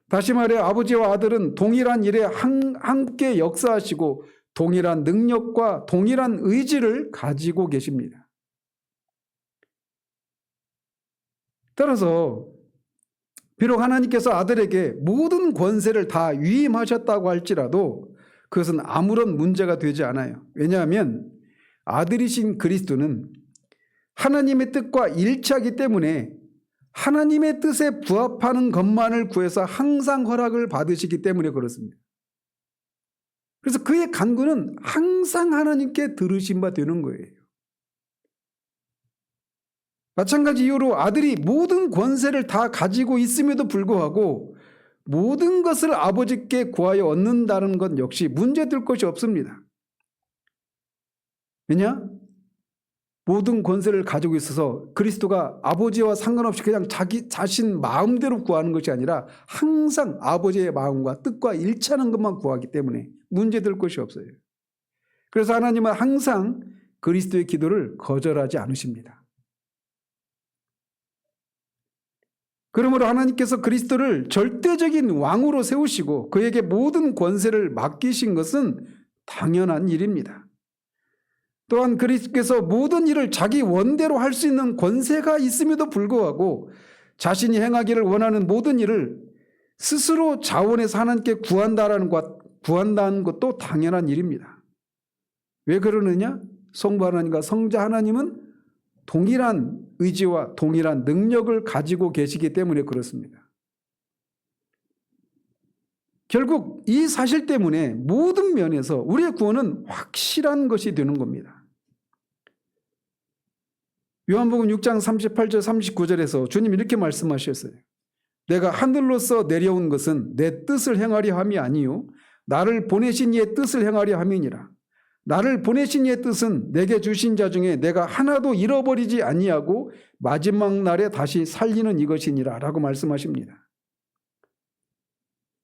다시 말해 아버지와 아들은 동일한 일에 함께 역사하시고 동일한 능력과 동일한 의지를 가지고 계십니다. 따라서 비록 하나님께서 아들에게 모든 권세를 다 위임하셨다고 할지라도 그것은 아무런 문제가 되지 않아요. 왜냐하면 아들이신 그리스도는 하나님의 뜻과 일치하기 때문에 하나님의 뜻에 부합하는 것만을 구해서 항상 허락을 받으시기 때문에 그렇습니다. 그래서 그의 간구는 항상 하나님께 들으신 바 되는 거예요. 마찬가지 이유로 아들이 모든 권세를 다 가지고 있음에도 불구하고 모든 것을 아버지께 구하여 얻는다는 것 역시 문제될 것이 없습니다. 왜냐? 모든 권세를 가지고 있어서 그리스도가 아버지와 상관없이 그냥 자신 마음대로 구하는 것이 아니라 항상 아버지의 마음과 뜻과 일치하는 것만 구하기 때문에 문제될 것이 없어요. 그래서 하나님은 항상 그리스도의 기도를 거절하지 않으십니다. 그러므로 하나님께서 그리스도를 절대적인 왕으로 세우시고 그에게 모든 권세를 맡기신 것은 당연한 일입니다. 또한 그리스도께서 모든 일을 자기 원대로 할 수 있는 권세가 있음에도 불구하고 자신이 행하기를 원하는 모든 일을 스스로 자원해서 하나님께 구한다는 것도 당연한 일입니다. 왜 그러느냐? 성부 하나님과 성자 하나님은 동일한 의지와 동일한 능력을 가지고 계시기 때문에 그렇습니다. 결국 이 사실 때문에 모든 면에서 우리의 구원은 확실한 것이 되는 겁니다. 요한복음 6장 38절 39절에서 주님 이렇게 말씀하셨어요. 내가 하늘로서 내려온 것은 내 뜻을 행하려 함이 아니요 나를 보내신 이의 뜻을 행하려 함이니라. 나를 보내신 이의 뜻은 내게 주신 자 중에 내가 하나도 잃어버리지 아니하고 마지막 날에 다시 살리는 이것이니라 라고 말씀하십니다.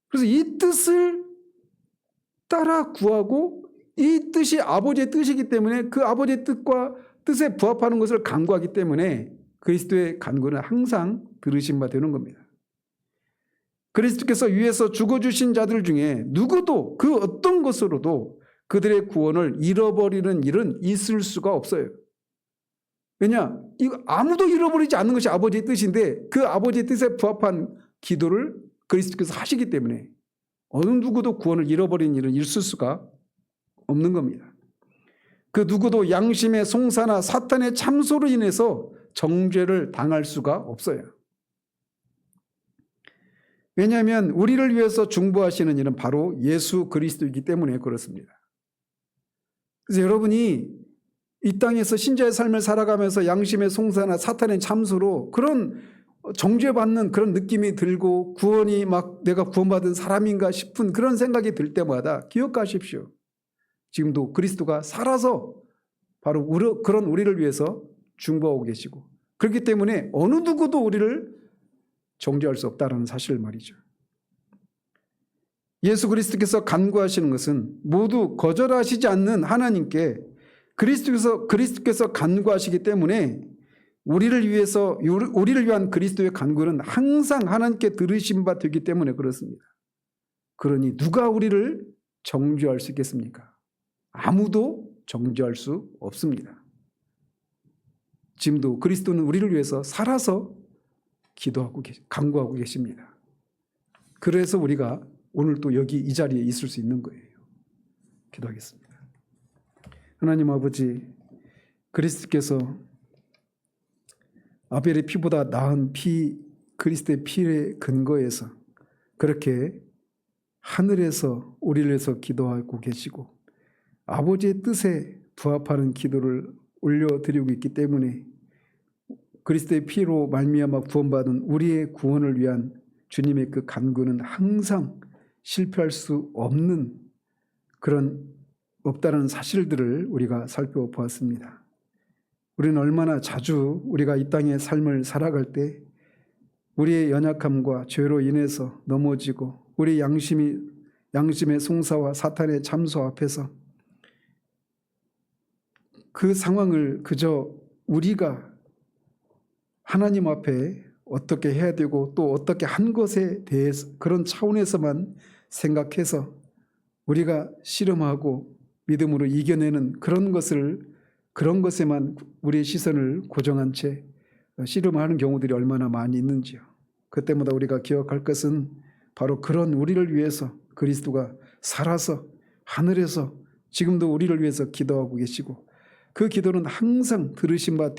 그래서 이 뜻을 따라 구하고 이 뜻이 아버지의 뜻이기 때문에 그 아버지의 뜻과 뜻에 부합하는 것을 간구하기 때문에 그리스도의 간구는 항상 들으신 바 되는 겁니다. 그리스도께서 위에서 죽어주신 자들 중에 누구도 그 어떤 것으로도 그들의 구원을 잃어버리는 일은 있을 수가 없어요. 왜냐? 이거 아무도 잃어버리지 않는 것이 아버지의 뜻인데 그 아버지의 뜻에 부합한 기도를 그리스도께서 하시기 때문에 어느 누구도 구원을 잃어버리는 일은 있을 수가 없는 겁니다. 그 누구도 양심의 송사나 사탄의 참소로 인해서 정죄를 당할 수가 없어요. 왜냐하면 우리를 위해서 중보하시는 이는 바로 예수 그리스도이기 때문에 그렇습니다. 그래서 여러분이 이 땅에서 신자의 삶을 살아가면서 양심의 송사나 사탄의 참소로 그런 정죄받는 그런 느낌이 들고 구원이 막 내가 구원받은 사람인가 싶은 그런 생각이 들 때마다 기억하십시오. 지금도 그리스도가 살아서 바로 그런 우리를 위해서 중보하고 계시고 그렇기 때문에 어느 누구도 우리를 정죄할 수 없다는 사실 말이죠. 예수 그리스도께서 간구하시는 것은 모두 거절하시지 않는 하나님께 그리스도께서 간구하시기 때문에 우리를 위한 그리스도의 간구는 항상 하나님께 들으신 바 되기 때문에 그렇습니다. 그러니 누가 우리를 정죄할 수 있겠습니까? 아무도 정죄할 수 없습니다. 지금도 그리스도는 우리를 위해서 살아서 간구하고 계십니다. 그래서 우리가 오늘 또 여기 이 자리에 있을 수 있는 거예요. 기도하겠습니다. 하나님 아버지, 그리스도께서 아벨의 피보다 나은 그리스도의 피에 근거해서 그렇게 하늘에서 우리를 위해서 기도하고 계시고 아버지의 뜻에 부합하는 기도를 올려드리고 있기 때문에 그리스도의 피로 말미암아 구원받은 우리의 구원을 위한 주님의 그 간구는 항상 실패할 수 없다는 사실들을 우리가 살펴보았습니다. 우리는 얼마나 자주 우리가 이 땅의 삶을 살아갈 때 우리의 연약함과 죄로 인해서 넘어지고 우리 양심의 송사와 사탄의 참소 앞에서 그 상황을 그저 우리가 하나님 앞에 어떻게 해야 되고 또 어떻게 한 것에 대해서 그런 차원에서만 생각해서 우리가 씨름하고 믿음으로 이겨내는 그런 것에만 우리의 시선을 고정한 채 씨름하는 경우들이 얼마나 많이 있는지요. 그때마다 우리가 기억할 것은 바로 그런 우리를 위해서 그리스도가 살아서 하늘에서 지금도 우리를 위해서 기도하고 계시고 그 기도는 항상 들으신 바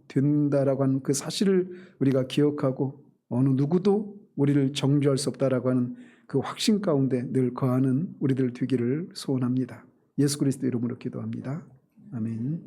된다라고 하는 그 사실을 우리가 기억하고 어느 누구도 우리를 정죄할 수 없다라고 하는 그 확신 가운데 늘 거하는 우리들 되기를 소원합니다. 예수 그리스도 이름으로 기도합니다. 아멘.